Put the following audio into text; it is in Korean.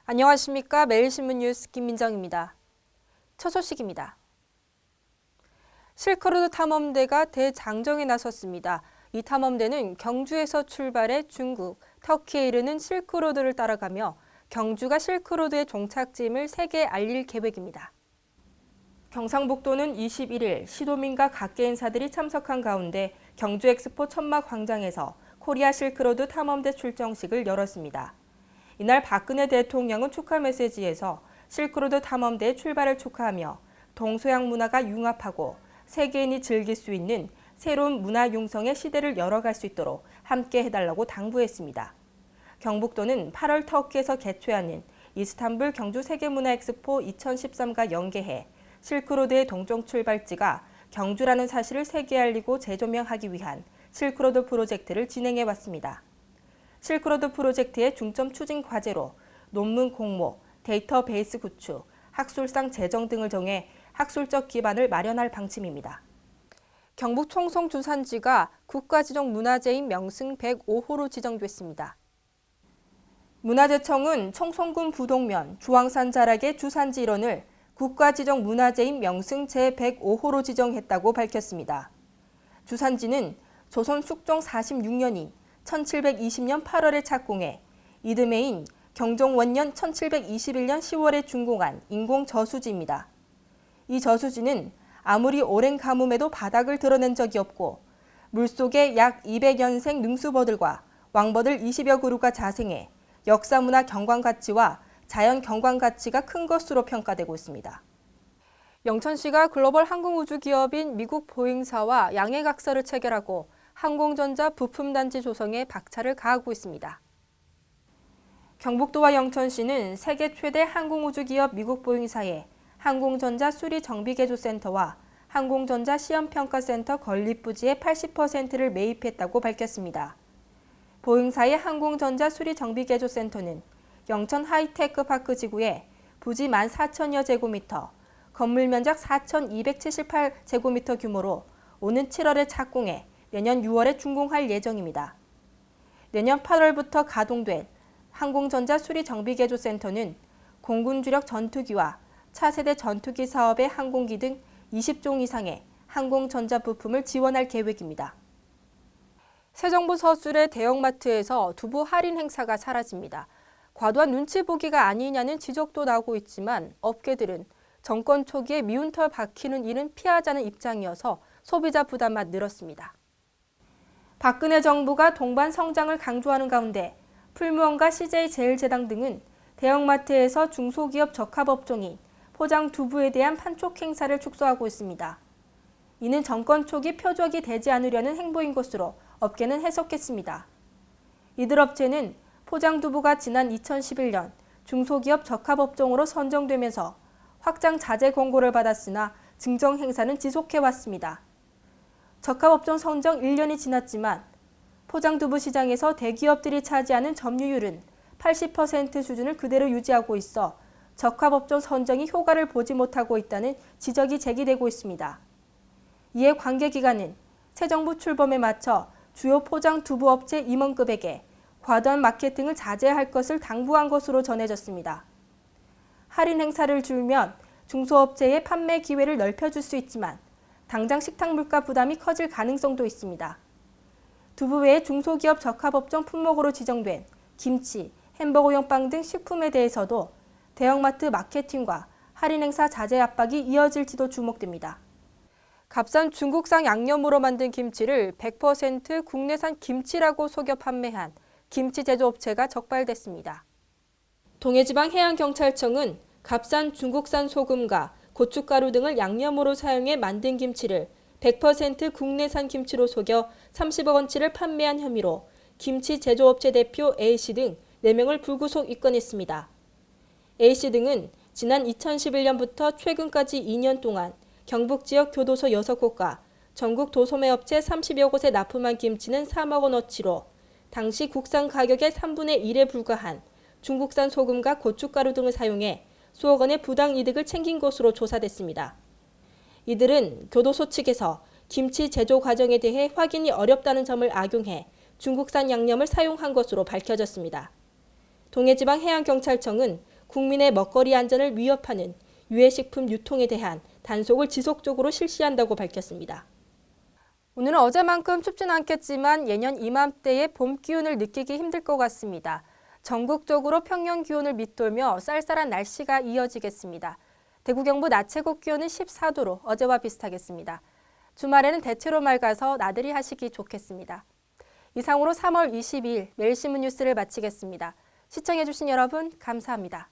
안녕하십니까. 매일신문 뉴스 김민정입니다. 첫 소식입니다. 실크로드 탐험대가 대장정에 나섰습니다. 이 탐험대는 경주에서 출발해 중국, 터키에 이르는 실크로드를 따라가며 경주가 실크로드의 종착지임을 세계에 알릴 계획입니다. 경상북도는 21일 시도민과 각계 인사들이 참석한 가운데 경주 엑스포 천막 광장에서 코리아 실크로드 탐험대 출정식을 열었습니다. 이날 박근혜 대통령은 축하 메시지에서 실크로드 탐험대의 출발을 축하하며 동서양 문화가 융합하고 세계인이 즐길 수 있는 새로운 문화 융성의 시대를 열어갈 수 있도록 함께 해달라고 당부했습니다. 경북도는 8월 터키에서 개최하는 이스탄불 경주 세계문화 엑스포 2013과 연계해 실크로드의 동종 출발지가 경주라는 사실을 세계에 알리고 재조명하기 위한 실크로드 프로젝트를 진행해 왔습니다. 실크로드 프로젝트의 중점 추진 과제로 논문 공모, 데이터베이스 구축, 학술상 제정 등을 정해 학술적 기반을 마련할 방침입니다. 경북 청송 주산지가 국가지정 문화재인 명승 105호로 지정됐습니다. 문화재청은 청송군 부동면 주황산 자락의 주산지 일원을 국가지정 문화재인 명승 제105호로 지정했다고 밝혔습니다. 주산지는 조선 숙종 46년인 1720년 8월에 착공해 이듬해인 경종원년 1721년 10월에 준공한 인공 저수지입니다. 이 저수지는 아무리 오랜 가뭄에도 바닥을 드러낸 적이 없고 물속에 약 200연생 능수버들과 왕버들 20여 그루가 자생해 역사문화 경관가치와 자연 경관가치가 큰 것으로 평가되고 있습니다. 영천시가 글로벌 항공우주 기업인 미국 보잉사와 양해각서를 체결하고 항공전자 부품단지 조성에 박차를 가하고 있습니다. 경북도와 영천시는 세계 최대 항공우주 기업 미국 보잉사의 항공전자 수리정비개조센터와 항공전자 시험평가센터 건립부지의 80%를 매입했다고 밝혔습니다. 보잉사의 항공전자 수리정비개조센터는 영천 하이테크파크 지구에 부지 14,000여 제곱미터, 건물 면적 4,278제곱미터 규모로 오는 7월에 착공해 내년 6월에 준공할 예정입니다. 내년 8월부터 가동될 항공전자 수리정비개조센터는 공군 주력 전투기와 차세대 전투기 사업의 항공기 등 20종 이상의 항공전자 부품을 지원할 계획입니다. 새 정부 서술의 대형마트에서 두부 할인 행사가 사라집니다. 과도한 눈치 보기가 아니냐는 지적도 나오고 있지만 업계들은 정권 초기에 미운 털 박히는 일은 피하자는 입장이어서 소비자 부담만 늘었습니다. 박근혜 정부가 동반 성장을 강조하는 가운데 풀무원과 CJ제일제당 등은 대형마트에서 중소기업 적합업종인 포장 두부에 대한 판촉 행사를 축소하고 있습니다. 이는 정권 초기 표적이 되지 않으려는 행보인 것으로 업계는 해석했습니다. 이들 업체는 포장 두부가 지난 2011년 중소기업 적합업종으로 선정되면서 확장 자재 공고를 받았으나 증정 행사는 지속해왔습니다. 적합업종 선정 1년이 지났지만 포장두부 시장에서 대기업들이 차지하는 점유율은 80% 수준을 그대로 유지하고 있어 적합업종 선정이 효과를 보지 못하고 있다는 지적이 제기되고 있습니다. 이에 관계기관은 새 정부 출범에 맞춰 주요 포장두부 업체 임원급에게 과도한 마케팅을 자제할 것을 당부한 것으로 전해졌습니다. 할인 행사를 줄면 중소업체의 판매 기회를 넓혀줄 수 있지만 당장 식탁 물가 부담이 커질 가능성도 있습니다. 두부 외에 중소기업 적합업종 품목으로 지정된 김치, 햄버거용 빵 등 식품에 대해서도 대형마트 마케팅과 할인 행사 자제 압박이 이어질지도 주목됩니다. 값싼 중국산 양념으로 만든 김치를 100% 국내산 김치라고 속여 판매한 김치 제조업체가 적발됐습니다. 동해지방해양경찰청은 값싼 중국산 소금과 고춧가루 등을 양념으로 사용해 만든 김치를 100% 국내산 김치로 속여 30억 원치를 판매한 혐의로 김치 제조업체 대표 A씨 등 4명을 불구속 입건했습니다. A씨 등은 지난 2011년부터 최근까지 2년 동안 경북 지역 교도소 6곳과 전국 도소매업체 30여 곳에 납품한 김치는 3억 원어치로 당시 국산 가격의 3분의 1에 불과한 중국산 소금과 고춧가루 등을 사용해 수억 원의 부당 이득을 챙긴 것으로 조사됐습니다. 이들은 교도소 측에서 김치 제조 과정에 대해 확인이 어렵다는 점을 악용해 중국산 양념을 사용한 것으로 밝혀졌습니다. 동해지방해양경찰청은 국민의 먹거리 안전을 위협하는 유해식품 유통에 대한 단속을 지속적으로 실시한다고 밝혔습니다. 오늘은 어제만큼 춥진 않겠지만 예년 이맘때의 봄 기운을 느끼기 힘들 것 같습니다. 전국적으로 평년 기온을 밑돌며 쌀쌀한 날씨가 이어지겠습니다. 대구 경북 낮 최고 기온은 14도로 어제와 비슷하겠습니다. 주말에는 대체로 맑아서 나들이 하시기 좋겠습니다. 이상으로 3월 22일 매일신문 뉴스를 마치겠습니다. 시청해주신 여러분 감사합니다.